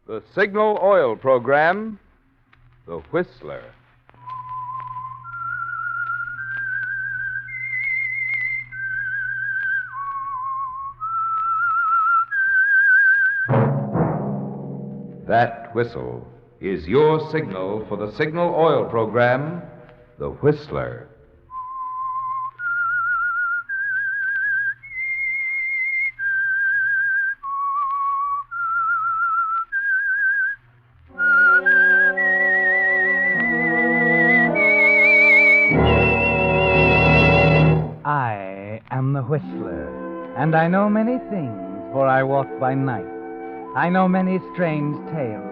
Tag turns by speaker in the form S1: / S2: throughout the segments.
S1: The Signal Oil Program, The Whistler. That whistle is your signal for the Signal Oil Program, The Whistler.
S2: I am the Whistler, and I know many things, for I walk by night. I know many strange tales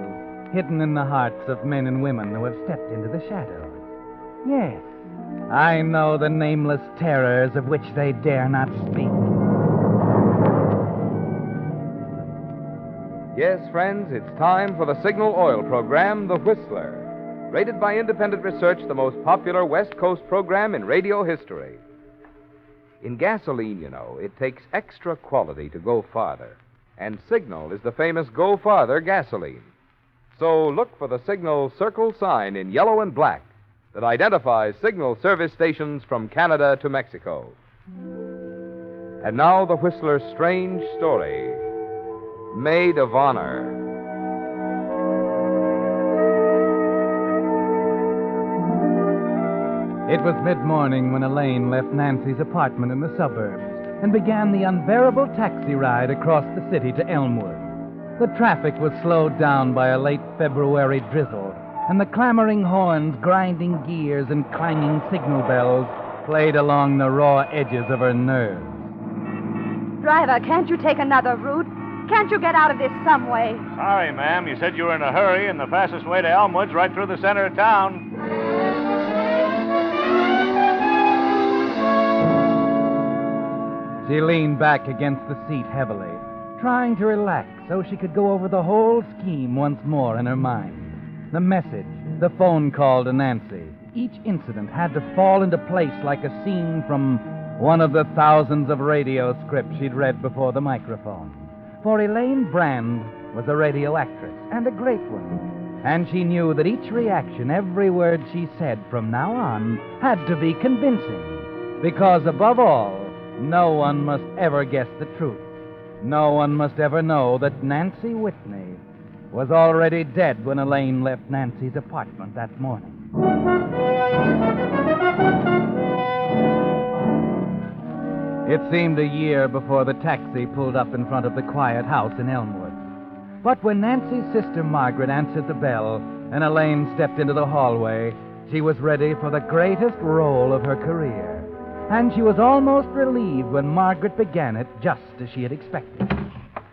S2: hidden in the hearts of men and women who have stepped into the shadows. Yes, I know the nameless terrors of which they dare not speak.
S1: Yes, friends, it's time for the Signal Oil Program, The Whistler. Rated by independent research, the most popular West Coast program in radio history. In gasoline, you know, it takes extra quality to go farther. And Signal is the famous Go Farther gasoline. So look for the Signal circle sign in yellow and black that identifies Signal service stations from Canada to Mexico. And now the Whistler's strange story, Maid of Honor.
S2: It was mid-morning when Elaine left Nancy's apartment in the suburbs and began the unbearable taxi ride across the city to Elmwood. The traffic was slowed down by a late February drizzle, and the clamoring horns, grinding gears, and clanging signal bells played along the raw edges of her nerves.
S3: Driver, can't you take another route? Can't you get out of this some way?
S4: Sorry, ma'am. You said you were in a hurry, and the fastest way to Elmwood's right through the center of town.
S2: She leaned back against the seat heavily, trying to relax so she could go over the whole scheme once more in her mind. The message, the phone call to Nancy. Each incident had to fall into place like a scene from one of the thousands of radio scripts she'd read before the microphone. For Elaine Brand was a radio actress, and a great one. And she knew that each reaction, every word she said from now on, had to be convincing. Because above all, no one must ever guess the truth. No one must ever know that Nancy Whitney was already dead when Elaine left Nancy's apartment that morning. It seemed a year before the taxi pulled up in front of the quiet house in Elmwood. But when Nancy's sister Margaret answered the bell and Elaine stepped into the hallway, she was ready for the greatest role of her career. And she was almost relieved when Margaret began it just as she had expected.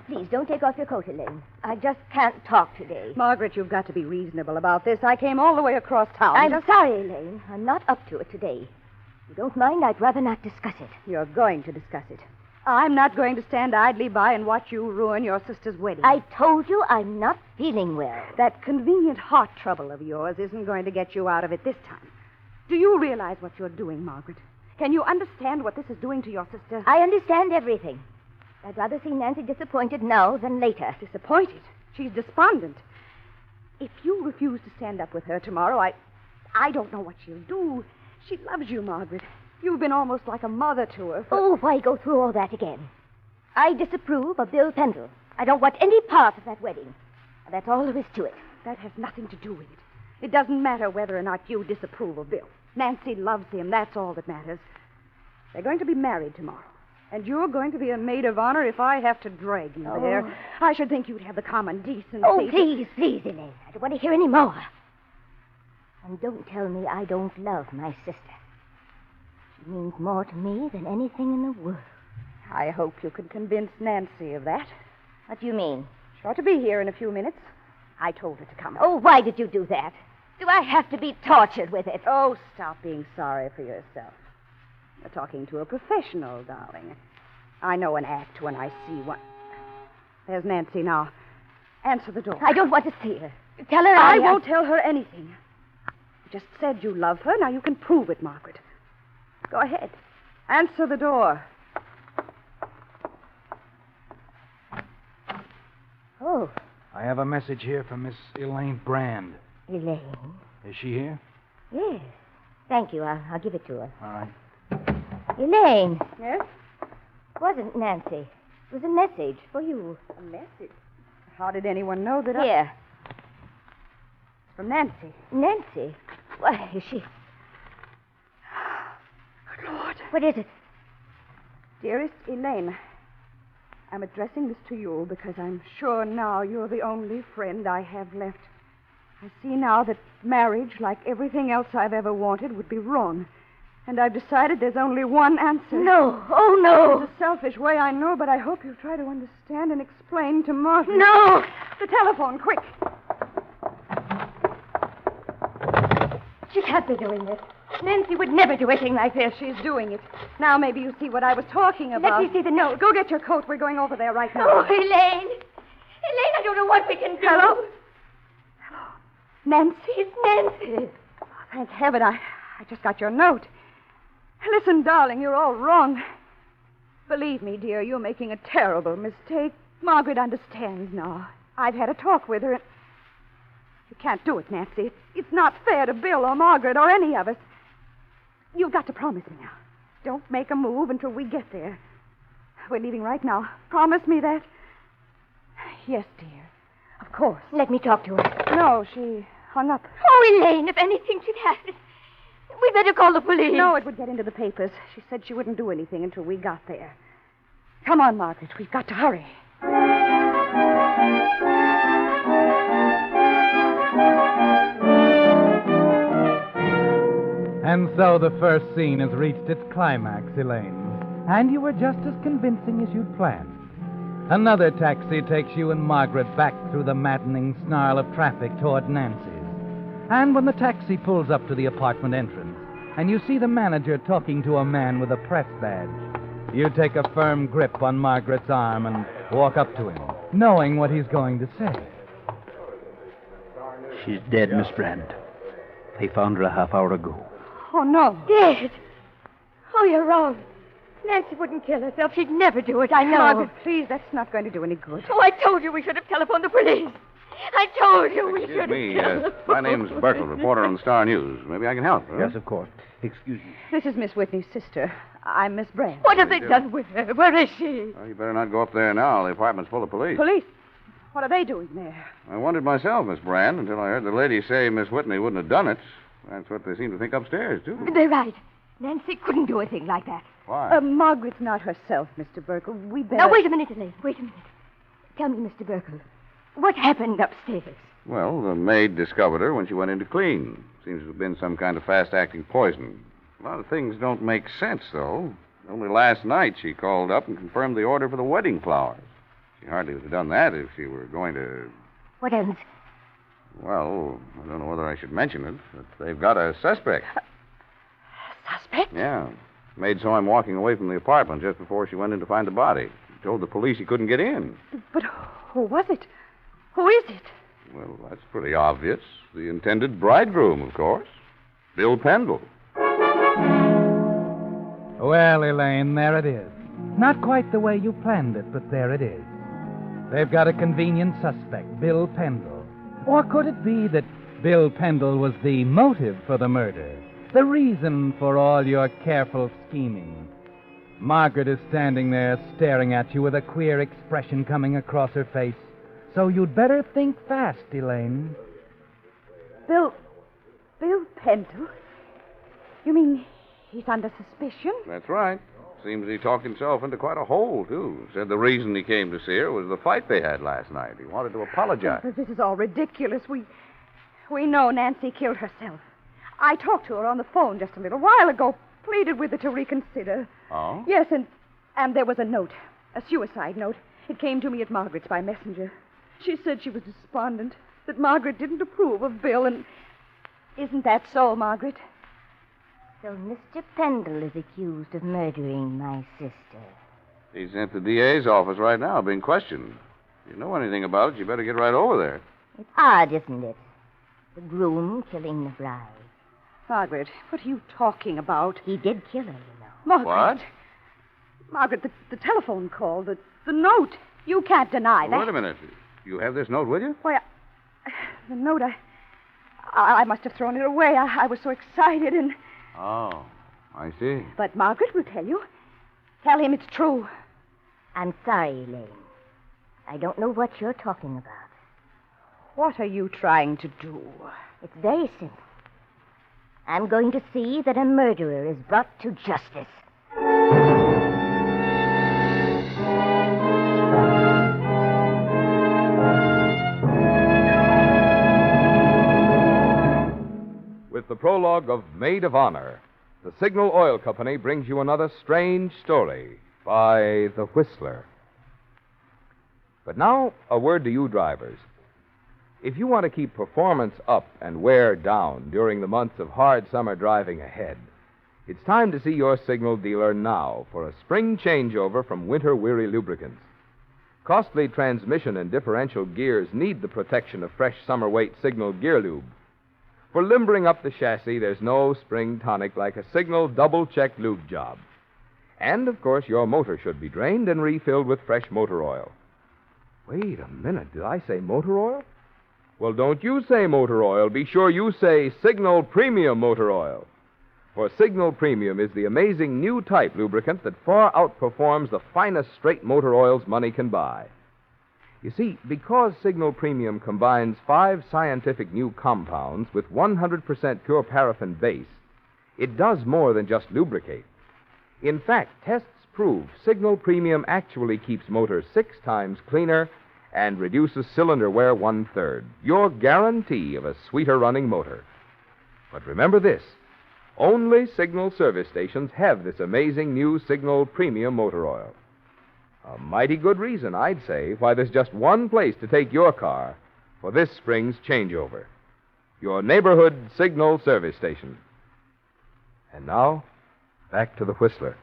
S5: Please, don't take off your coat, Elaine. I just can't talk today.
S3: Margaret, you've got to be reasonable about this. I came all the way across town.
S5: I'm sorry, Elaine. I'm not up to it today. If you don't mind, I'd rather not discuss it.
S3: You're going to discuss it. I'm not going to stand idly by and watch you ruin your sister's wedding.
S5: I told you I'm not feeling well.
S3: That convenient heart trouble of yours isn't going to get you out of it this time. Do you realize what you're doing, Margaret? Can you understand what this is doing to your sister?
S5: I understand everything. I'd rather see Nancy disappointed now than later.
S3: Disappointed? She's despondent. If you refuse to stand up with her tomorrow, I don't know what she'll do. She loves you, Margaret. You've been almost like a mother to her.
S5: Oh, why go through all that again? I disapprove of Bill Pendle. I don't want any part of that wedding. And that's all there is to it.
S3: That has nothing to do with it. It doesn't matter whether or not you disapprove of Bill. Nancy loves him. That's all that matters. They're going to be married tomorrow. And you're going to be a maid of honor if I have to drag you there. I should think you'd have the common decency.
S5: Oh, please, Elaine. I don't want to hear any more. And don't tell me I don't love my sister. She means more to me than anything in the world.
S3: I hope you can convince Nancy of that.
S5: What do you mean?
S3: She ought to be here in a few minutes. I told her to come.
S5: Oh, why did you do that? Do I have to be tortured with it?
S3: Oh, stop being sorry for yourself. You're talking to a professional, darling. I know an act when I see one. There's Nancy now. Answer the door.
S5: I don't want to see her. Tell her
S3: I won't tell her anything. You just said you love her. Now you can prove it, Margaret. Go ahead. Answer the door.
S5: Oh,
S2: I have a message here from Miss Elaine Brand.
S5: Elaine?
S2: Is she here?
S5: Yes. Thank you. I'll give it to her.
S2: All right.
S5: Elaine.
S3: Yes?
S5: Wasn't Nancy. It was a message for you.
S3: A message? How did anyone know that
S5: Here.
S3: It's from Nancy.
S5: Nancy? Why, is she...
S3: Good Lord.
S5: What is it?
S3: Dearest Elaine, I'm addressing this to you because I'm sure now you're the only friend I have left. I see now that marriage, like everything else I've ever wanted, would be wrong. And I've decided there's only one answer.
S5: No. Oh, no.
S3: It's a selfish way, I know, but I hope you'll try to understand and explain to Margaret.
S5: No.
S3: The telephone, quick.
S5: She can't be doing this. Nancy would never do anything like this.
S3: She's doing it. Now maybe you see what I was talking about.
S5: Let me see the note.
S3: Go get your coat. We're going over there right now.
S5: Oh, Elaine. Elaine, I don't know what we can do.
S3: Hello? Nancy?
S5: It's Nancy.
S3: Oh, thank heaven. I just got your note. Listen, darling, you're all wrong. Believe me, dear, you're making a terrible mistake. Margaret understands now. I've had a talk with her. You can't do it, Nancy. It's not fair to Bill or Margaret or any of us. You've got to promise me now. Don't make a move until we get there. We're leaving right now. Promise me that. Yes, dear. Of course.
S5: Let me talk to her.
S3: No, she hung up.
S5: Oh, Elaine, if anything should happen, we better call the police.
S3: No, it would get into the papers. She said she wouldn't do anything until we got there. Come on, Margaret. We've got to hurry.
S2: And so the first scene has reached its climax, Elaine. And you were just as convincing as you'd planned. Another taxi takes you and Margaret back through the maddening snarl of traffic toward Nancy's. And when the taxi pulls up to the apartment entrance, and you see the manager talking to a man with a press badge, you take a firm grip on Margaret's arm and walk up to him, knowing what he's going to say.
S6: She's dead, Miss Brand. They found her a half hour ago.
S3: Oh, no.
S5: Dead. Oh, you're wrong. Nancy wouldn't kill herself. She'd never do it, I know.
S3: Margaret, please, that's not going to do any good.
S5: Oh, I told you we should have telephoned the police. I told you we should have
S4: Excuse me.
S5: telephoned.
S4: My name's Burkle, reporter on the Star News. Maybe I can help. Huh?
S6: Yes, of course. Excuse me.
S3: This is Miss Whitney's sister. I'm Miss Brand.
S5: What have they done with her? Where is she?
S4: Well, you better not go up there now. The apartment's full of police.
S3: Police? What are they doing there?
S4: I wondered myself, Miss Brand, until I heard the lady say Miss Whitney wouldn't have done it. That's what they seem to think upstairs, too.
S5: They're right. Nancy couldn't do a thing like that.
S4: Why?
S3: Margaret's not herself, Mr. Burkle. We better...
S5: Now, wait a minute, Elaine. Wait a minute. Tell me, Mr. Burkle, what happened upstairs?
S4: Well, the maid discovered her when she went in to clean. Seems to have been some kind of fast-acting poison. A lot of things don't make sense, though. Only last night she called up and confirmed the order for the wedding flowers. She hardly would have done that if she were going to...
S5: What else?
S4: Well, I don't know whether I should mention it, but they've got a suspect.
S5: Suspect?
S4: Yeah. Maid saw him walking away from the apartment just before she went in to find the body. He told the police he couldn't get in.
S3: But who was it? Who is it?
S4: Well, that's pretty obvious. The intended bridegroom, of course. Bill Pendle.
S2: Well, Elaine, there it is. Not quite the way you planned it, but there it is. They've got a convenient suspect, Bill Pendle. Or could it be that Bill Pendle was the motive for the murder? The reason for all your careful scheming? Margaret is standing there staring at you with a queer expression coming across her face. So you'd better think fast, Elaine.
S3: Bill Pendle? You mean he's under suspicion?
S4: That's right. Seems he talked himself into quite a hole, too. Said the reason he came to see her was the fight they had last night. He wanted to apologize.
S3: But this is all ridiculous. We know Nancy killed herself. I talked to her on the phone just a little while ago, pleaded with her to reconsider.
S4: Oh?
S3: Yes, and there was a note, a suicide note. It came to me at Margaret's by messenger. She said she was despondent, that Margaret didn't approve of Bill, and... Isn't that so, Margaret?
S5: So Mr. Pendle is accused of murdering my sister.
S4: He's at the DA's office right now, being questioned. If you know anything about it, you better get right over there.
S5: It's odd, isn't it? The groom killing the bride.
S3: Margaret, what are you talking about?
S5: He did kill her, you know.
S3: Margaret.
S4: What?
S3: Margaret, the telephone call, the note. You can't deny that.
S4: Wait a minute. You have this note with you?
S3: Why, the note, I must have thrown it away. I was so excited and...
S4: Oh, I see.
S3: But Margaret will tell you. Tell him it's true.
S5: I'm sorry, Elaine. I don't know what you're talking about.
S3: What are you trying to do?
S5: It's very simple. I'm going to see that a murderer is brought to justice.
S1: With the prologue of Maid of Honor, the Signal Oil Company brings you another strange story by The Whistler. But now, a word to you drivers. If you want to keep performance up and wear down during the months of hard summer driving ahead, it's time to see your Signal dealer now for a spring changeover from winter-weary lubricants. Costly transmission and differential gears need the protection of fresh summer-weight Signal Gear Lube. For limbering up the chassis, there's no spring tonic like a Signal double-check lube job. And, of course, your motor should be drained and refilled with fresh motor oil. Wait a minute, did I say motor oil? Well, don't you say motor oil. Be sure you say Signal Premium Motor Oil. For Signal Premium is the amazing new type lubricant that far outperforms the finest straight motor oils money can buy. You see, because Signal Premium combines 5 scientific new compounds with 100% pure paraffin base, it does more than just lubricate. In fact, tests prove Signal Premium actually keeps motors 6 times cleaner and reduces cylinder wear 1/3. Your guarantee of a sweeter running motor. But remember this, only Signal service stations have this amazing new Signal Premium Motor Oil. A mighty good reason, I'd say, why there's just one place to take your car for this spring's changeover. Your neighborhood Signal service station. And now, back to the Whistler.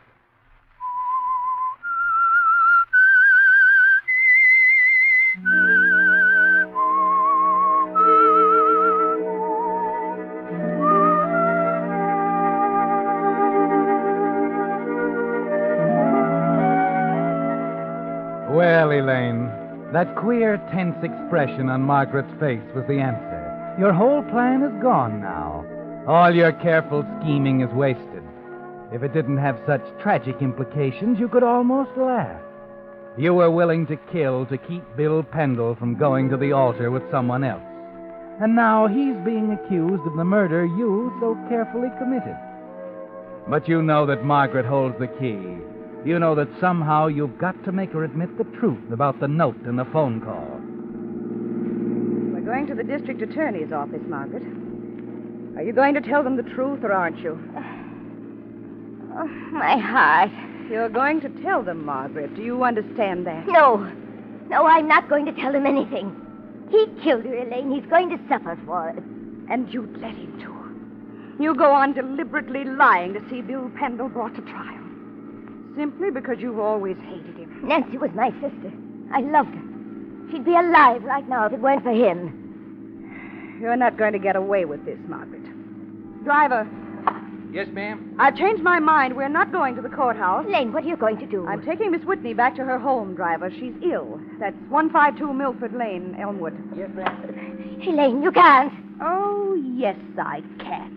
S2: Well, Elaine, that queer, tense expression on Margaret's face was the answer. Your whole plan is gone now. All your careful scheming is wasted. If it didn't have such tragic implications, you could almost laugh. You were willing to kill to keep Bill Pendle from going to the altar with someone else. And now he's being accused of the murder you so carefully committed. But you know that Margaret holds the key. You know that somehow you've got to make her admit the truth about the note and the phone call.
S3: We're going to the district attorney's office, Margaret. Are you going to tell them the truth, or aren't you?
S5: Oh, my heart.
S3: You're going to tell them, Margaret. Do you understand that?
S5: No. No, I'm not going to tell them anything. He killed her, Elaine. He's going to suffer for it.
S3: And you'd let him to. You go on deliberately lying to see Bill Pendle brought to trial. Simply because you've always hated him.
S5: Nancy was my sister. I loved her. She'd be alive right now if it weren't for him.
S3: You're not going to get away with this, Margaret. Driver.
S2: Yes, ma'am?
S3: I've changed my mind. We're not going to the courthouse.
S5: Elaine, what are you going to do?
S3: I'm taking Miss Whitney back to her home, driver. She's ill. That's 152 Milford Lane, Elmwood.
S2: Yes, ma'am.
S5: Elaine, you can't.
S3: Oh, yes, I can.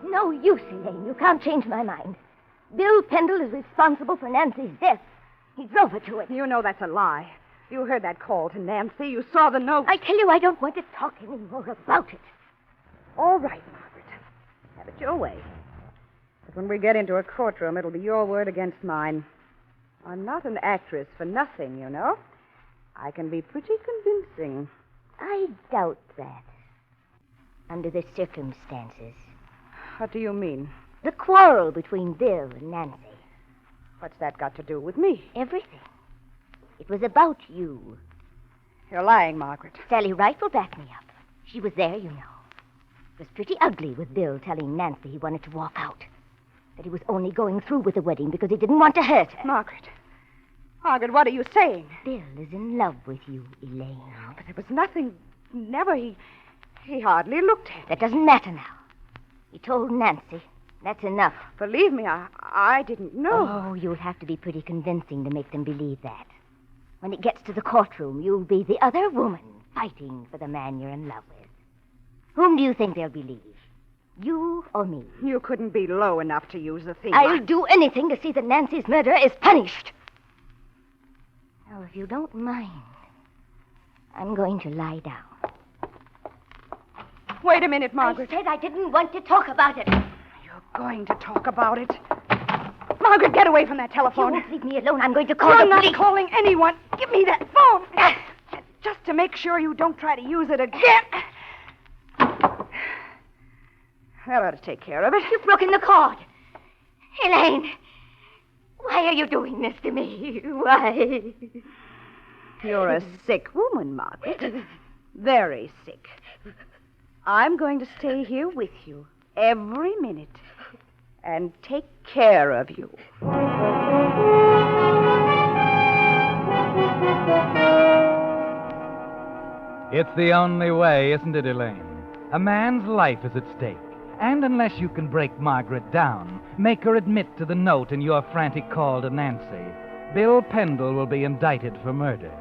S5: No use, Elaine. You can't change my mind. Bill Pendle is responsible for Nancy's death. He drove her to it.
S3: You know that's a lie. You heard that call to Nancy. You saw the note.
S5: I tell you, I don't want to talk any more about it.
S3: All right, Margaret. Have it your way. But when we get into a courtroom, it'll be your word against mine. I'm not an actress for nothing, you know. I can be pretty convincing.
S5: I doubt that. Under the circumstances.
S3: What do you mean?
S5: The quarrel between Bill and Nancy.
S3: What's that got to do with me?
S5: Everything. It was about you.
S3: You're lying, Margaret.
S5: Sally Wright will back me up. She was there, you know. It was pretty ugly with Bill telling Nancy he wanted to walk out. That he was only going through with the wedding because he didn't want to hurt her.
S3: Margaret. Margaret, what are you saying?
S5: Bill is in love with you, Elaine.
S3: Oh, but there was nothing. Never. He hardly looked at her.
S5: That doesn't matter now. He told Nancy That's enough.
S3: Believe me, I didn't know.
S5: Oh, you'll have to be pretty convincing to make them believe that. When it gets to the courtroom, you'll be the other woman fighting for the man you're in love with. Whom do you think they'll believe? You or me?
S3: You couldn't be low enough to use the thing.
S5: I'll do anything to see that Nancy's murderer is punished. Now, if you don't mind, I'm going to lie down.
S3: Wait a minute, Margaret.
S5: I said I didn't want to talk about it.
S3: You're going to talk about it. Margaret, get away from that telephone.
S5: You won't leave me alone. I'm going to call
S3: I'm
S5: the
S3: not
S5: police.
S3: calling anyone. Give me that phone. Just to make sure you don't try to use it again. That ought to take care of it.
S5: You've broken the cord. Elaine, why are you doing this to me? Why?
S3: You're a sick woman, Margaret. Very sick. I'm going to stay here with you every minute and take care of you.
S2: It's the only way, isn't it, Elaine? A man's life is at stake. And unless you can break Margaret down, make her admit to the note in your frantic call to Nancy, Bill Pendle will be indicted for murder.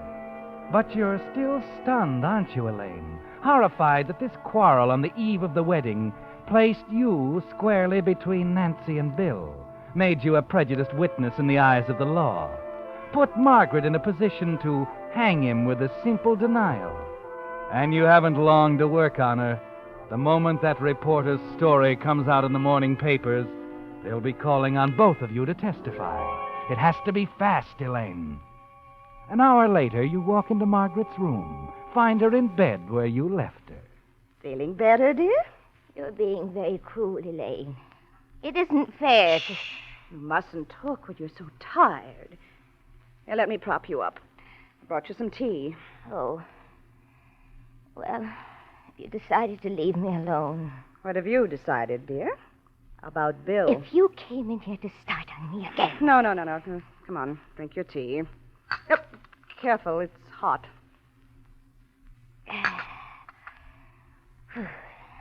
S2: But you're still stunned, aren't you, Elaine? Horrified that this quarrel on the eve of the wedding placed you squarely between Nancy and Bill, made you a prejudiced witness in the eyes of the law, put Margaret in a position to hang him with a simple denial. And you haven't long to work on her. The moment that reporter's story comes out in the morning papers, they'll be calling on both of you to testify. It has to be fast, Elaine. An hour later, you walk into Margaret's room, find her in bed where you left her.
S3: Feeling better, dear?
S5: You're being very cruel, Elaine. It isn't fair to...
S3: You mustn't talk when you're so tired. Here, let me prop you up. I brought you some tea.
S5: Oh. Well, you decided to leave me alone.
S3: What have you decided, dear? About Bill?
S5: If you came in here to start on me again...
S3: No. Come on, drink your tea. Yep. Careful, it's hot.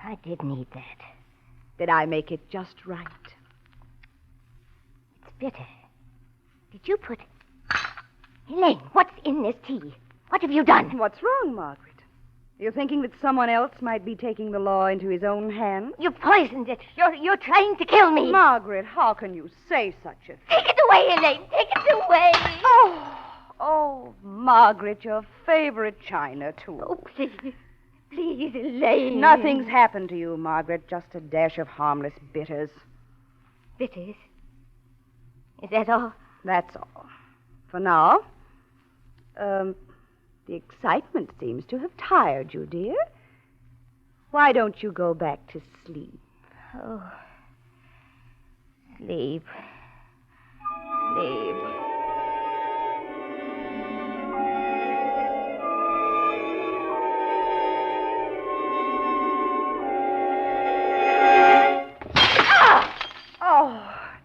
S5: I did need that.
S3: Did I make it just right?
S5: It's bitter. Did you put... Elaine, what's in this tea? What have you done?
S3: What's wrong, Margaret? You're thinking that someone else might be taking the law into his own hands?
S5: You poisoned it. You're trying to kill me.
S3: Margaret, how can you say such a thing?
S5: Take it away, Elaine. Take it away.
S3: Oh, Margaret, your favorite china, too.
S5: Oh, please. Please, Elaine.
S3: Nothing's happened to you, Margaret. Just a dash of harmless bitters.
S5: Bitters? Is that all?
S3: That's all. For now. The excitement seems to have tired you, dear. Why don't you go back to sleep?
S5: Oh. Sleep. Sleep.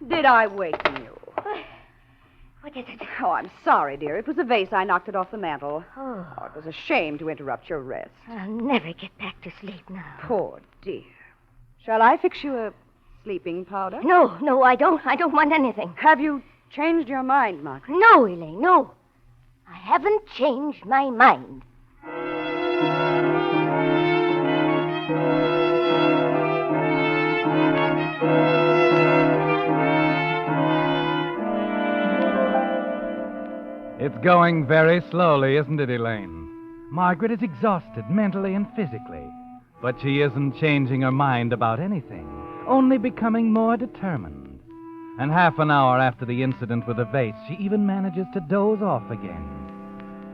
S3: Did I waken you?
S5: What is it?
S3: Oh, I'm sorry, dear. It was a vase. I knocked it off the mantel.
S5: Oh,
S3: It was a shame to interrupt your rest.
S5: I'll never get back to sleep now.
S3: Poor dear. Shall I fix you a sleeping powder?
S5: No, I don't. I don't want anything.
S3: Have you changed your mind, Margaret?
S5: No, Elaine, no. I haven't changed my mind.
S2: It's going very slowly, isn't it, Elaine? Margaret is exhausted mentally and physically, but she isn't changing her mind about anything, only becoming more determined. And half an hour after the incident with the vase, she even manages to doze off again.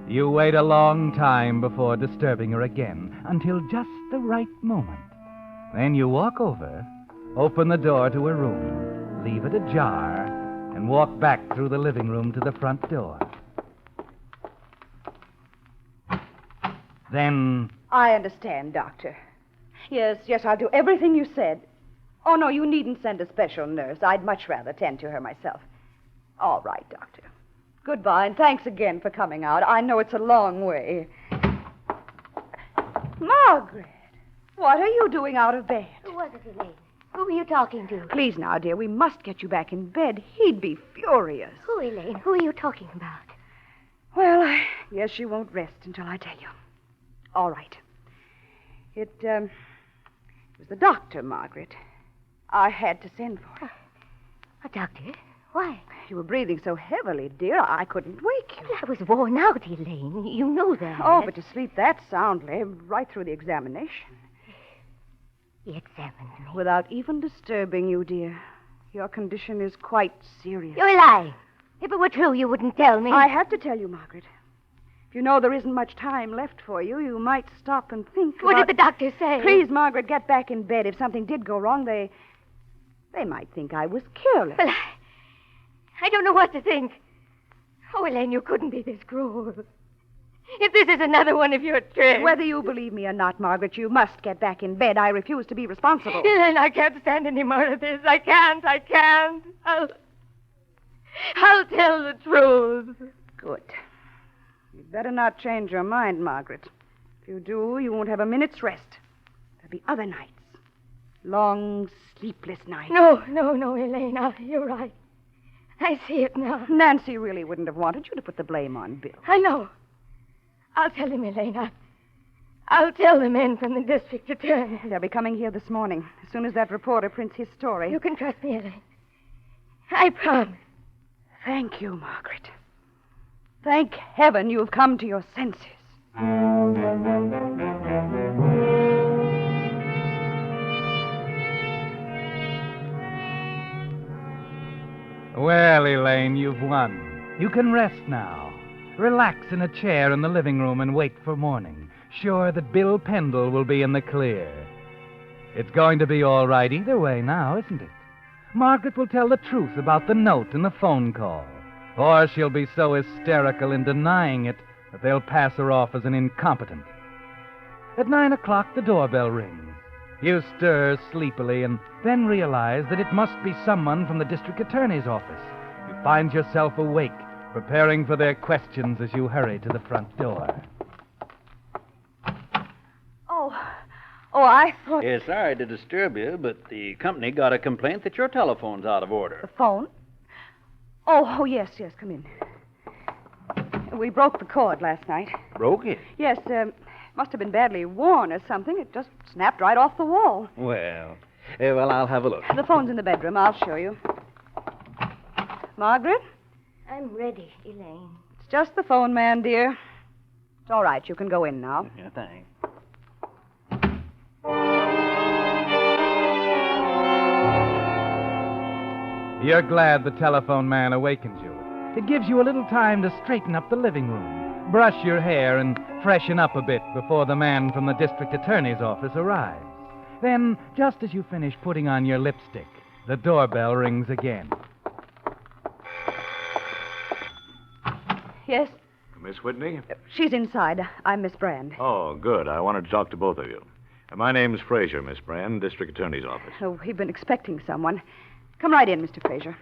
S2: You wait a long time before disturbing her again, until just the right moment. Then you walk over, open the door to her room, leave it ajar, and walk back through the living room to the front door. Then...
S3: I understand, Doctor. Yes, I'll do everything you said. Oh, no, you needn't send a special nurse. I'd much rather tend to her myself. All right, Doctor. Goodbye, and thanks again for coming out. I know it's a long way. Margaret, what are you doing out of bed?
S5: Who was it, Elaine? Who are you talking to?
S3: Please now, dear, we must get you back in bed. He'd be furious.
S5: Who, Elaine? Who are you talking about?
S3: Well, I guess you won't rest until I tell you. All right. It was the doctor, Margaret. I had to send for her.
S5: A doctor? Why?
S3: You were breathing so heavily, dear, I couldn't wake you.
S5: I was worn out, Elaine. You know that.
S3: Oh, but to sleep that soundly, right through the examination.
S5: He examined me.
S3: Without even disturbing you, dear. Your condition is quite serious.
S5: You're lying. If it were true, you wouldn't tell me.
S3: I have to tell you, Margaret. If you know there isn't much time left for you, you might stop and think
S5: What
S3: about...
S5: did the doctor say?
S3: Please, Margaret, get back in bed. If something did go wrong, they might think I was careless.
S5: Well, I don't know what to think. Oh, Elaine, you couldn't be this cruel. If this is another one of your tricks...
S3: Whether you believe me or not, Margaret, you must get back in bed. I refuse to be responsible.
S5: Elaine, I can't stand any more of this. I can't. I'll tell the truth.
S3: Good. You'd better not change your mind, Margaret. If you do, you won't have a minute's rest. There'll be other nights. Long, sleepless nights.
S5: No, Elaine. You're right. I see it now.
S3: Nancy really wouldn't have wanted you to put the blame on Bill.
S5: I know. I'll tell him, Elaine. I'll tell the men from the district attorney.
S3: They'll be coming here this morning, as soon as that reporter prints his story.
S5: You can trust me, Elaine. I promise.
S3: Thank you, Margaret. Thank heaven you've come to your senses.
S2: Well, Elaine, you've won. You can rest now. Relax in a chair in the living room and wait for morning, sure that Bill Pendle will be in the clear. It's going to be all right either way now, isn't it? Margaret will tell the truth about the note and the phone call. Or she'll be so hysterical in denying it that they'll pass her off as an incompetent. At 9 o'clock, the doorbell rings. You stir sleepily and then realize that it must be someone from the district attorney's office. You find yourself awake, preparing for their questions as you hurry to the front door.
S3: Oh, I thought...
S6: Yeah, sorry to disturb you, but the company got a complaint that your telephone's out of
S3: The
S6: order.
S3: phone? Oh, yes, come in. We broke the cord last night.
S6: Broke it?
S3: Yes, must have been badly worn or something. It just snapped right off the wall.
S6: Well, I'll have a look.
S3: The phone's in the bedroom. I'll show you. Margaret?
S5: I'm ready, Elaine.
S3: It's just the phone man, dear. It's all right. You can go in now.
S6: Yeah, thanks.
S2: You're glad the telephone man awakened you. It gives you a little time to straighten up the living room, brush your hair, and freshen up a bit before the man from the district attorney's office arrives. Then, just as you finish putting on your lipstick, the doorbell rings again.
S3: Yes?
S7: Miss Whitney?
S3: She's inside. I'm Miss Brand.
S7: Oh, good. I wanted to talk to both of you. My name's Fraser, Miss Brand, District Attorney's Office.
S3: Oh, we've been expecting someone. Come right in, Mr. Fraser.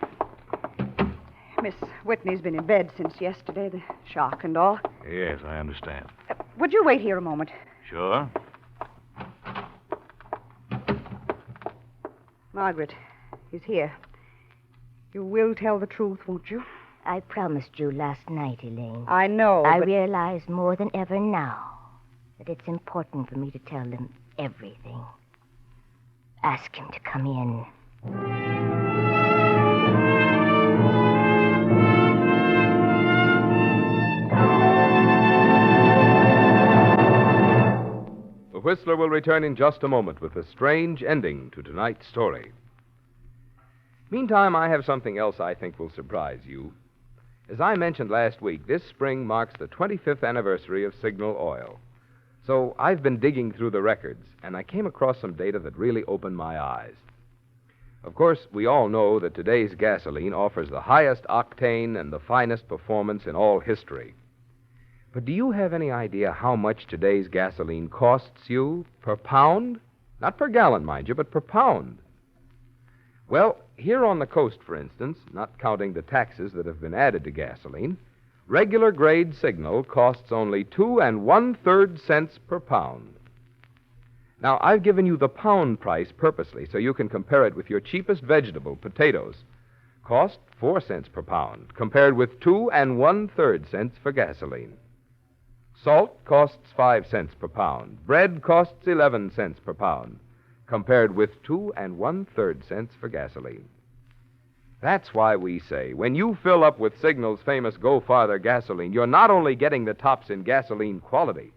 S3: Miss Whitney's been in bed since yesterday, the shock and all.
S7: Yes, I understand.
S3: Would you wait here a moment?
S7: Sure.
S3: Margaret is here. You will tell the truth, won't you?
S5: I promised you last night, Elaine.
S3: I know,
S5: I
S3: but...
S5: realize more than ever now that it's important for me to tell them everything. Ask him to come in.
S1: The Whistler will return in just a moment with a strange ending to tonight's story. Meantime, I have something else I think will surprise you. As I mentioned last week, this spring marks the 25th anniversary of Signal Oil. So I've been digging through the records, and I came across some data that really opened my eyes. Of course, we all know that today's gasoline offers the highest octane and the finest performance in all history. But do you have any idea how much today's gasoline costs you per pound? Not per gallon, mind you, but per pound. Well, here on the coast, for instance, not counting the taxes that have been added to gasoline, regular grade Signal costs only 2 1/3 cents per pound. Now, I've given you the pound price purposely so you can compare it with your cheapest vegetable, potatoes. Cost 4 cents per pound, compared with 2 1/3 cents for gasoline. Salt costs 5 cents per pound. Bread costs 11 cents per pound, compared with 2 1/3 cents for gasoline. That's why we say, when you fill up with Signal's famous Go Farther gasoline, you're not only getting the tops in gasoline quality,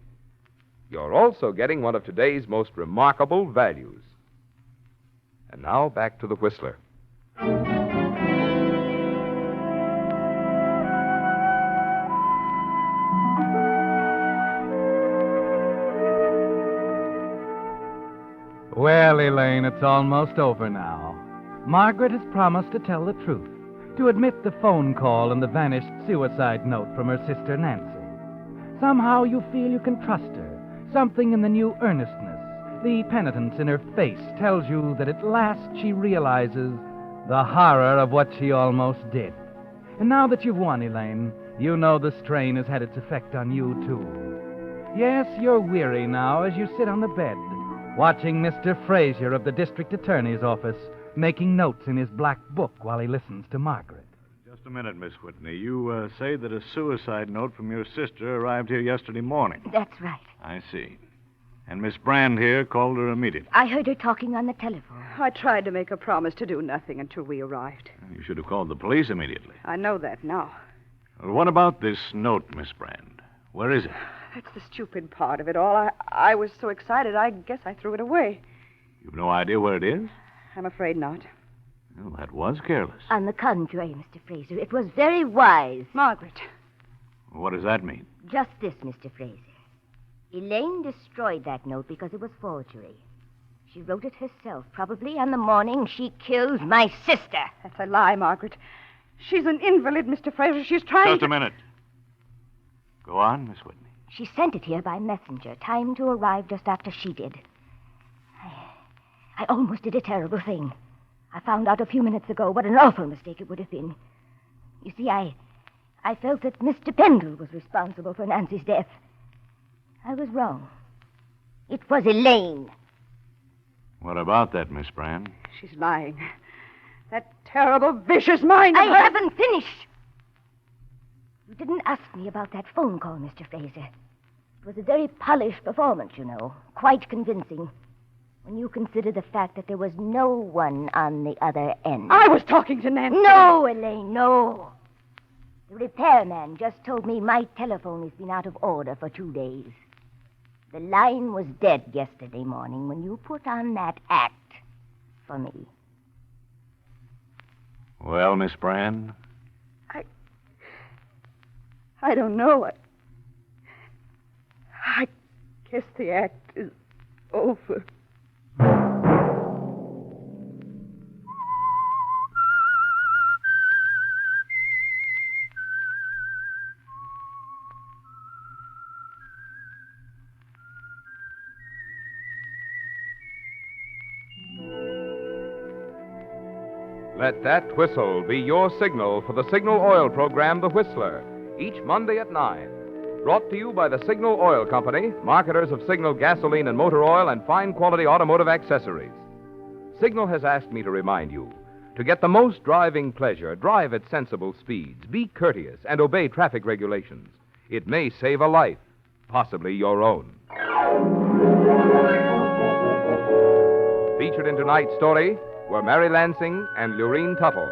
S1: you're also getting one of today's most remarkable values. And now, back to the Whistler.
S2: Well, Elaine, it's almost over now. Margaret has promised to tell the truth, to admit the phone call and the vanished suicide note from her sister Nancy. Somehow you feel you can trust her. Something in the new earnestness, the penitence in her face, tells you that at last she realizes the horror of what she almost did. And now that you've won, Elaine, you know the strain has had its effect on you, too. Yes, you're weary now as you sit on the bed, watching Mr. Fraser of the district attorney's office making notes in his black book while he listens to Margaret.
S7: Just a minute, Miss Whitney. You say that a suicide note from your sister arrived here yesterday morning.
S5: That's right.
S7: I see. And Miss Brand here called her immediately.
S5: I heard her talking on the telephone.
S3: I tried to make a promise to do nothing until we arrived.
S7: You should have called the police immediately.
S3: I know that now.
S7: Well, what about this note, Miss Brand? Where is it?
S3: That's the stupid part of it all. I was so excited, I guess I threw it away.
S7: You've no idea where it is?
S3: I'm afraid not.
S7: Well, that was careless.
S5: On the contrary, Mr. Fraser, it was very wise.
S3: Margaret.
S7: What does that mean?
S5: Just this, Mr. Fraser. Elaine destroyed that note because it was forgery. She wrote it herself, probably on the morning she killed my sister.
S3: That's a lie, Margaret. She's an invalid, Mr. Fraser. She's trying
S7: Just a minute. Go on, Miss Whitney.
S5: She sent it here by messenger, timed to arrive just after she did. I almost did a terrible thing. I found out a few minutes ago what an awful mistake it would have been. You see, I felt that Mr. Pendle was responsible for Nancy's death. I was wrong. It was Elaine.
S7: What about that, Miss Brand?
S3: She's lying. That terrible, vicious mind of
S5: I
S3: hers.
S5: haven't finished. You didn't ask me about that phone call, Mr. Fraser. It was a very polished performance, you know. Quite convincing. When you consider the fact that there was no one on the other end.
S3: I was talking to Nancy.
S5: No, Elaine, no. The repairman just told me my telephone has been out of order for 2 days. The line was dead yesterday morning when you put on that act for me.
S7: Well, Miss Brand?
S3: I don't know. I guess the act is over.
S1: Let that whistle be your signal for the Signal Oil program, The Whistler, each Monday at 9. Brought to you by the Signal Oil Company, marketers of Signal gasoline and motor oil and fine quality automotive accessories. Signal has asked me to remind you, to get the most driving pleasure, drive at sensible speeds, be courteous, and obey traffic regulations. It may save a life, possibly your own. Featured in tonight's story were Mary Lansing and Lurene Tuttle.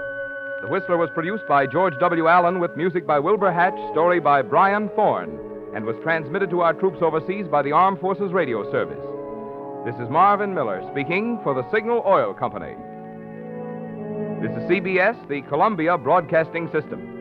S1: The Whistler was produced by George W. Allen with music by Wilbur Hatch, story by Brian Thorne, and was transmitted to our troops overseas by the Armed Forces Radio Service. This is Marvin Miller speaking for the Signal Oil Company. This is CBS, the Columbia Broadcasting System.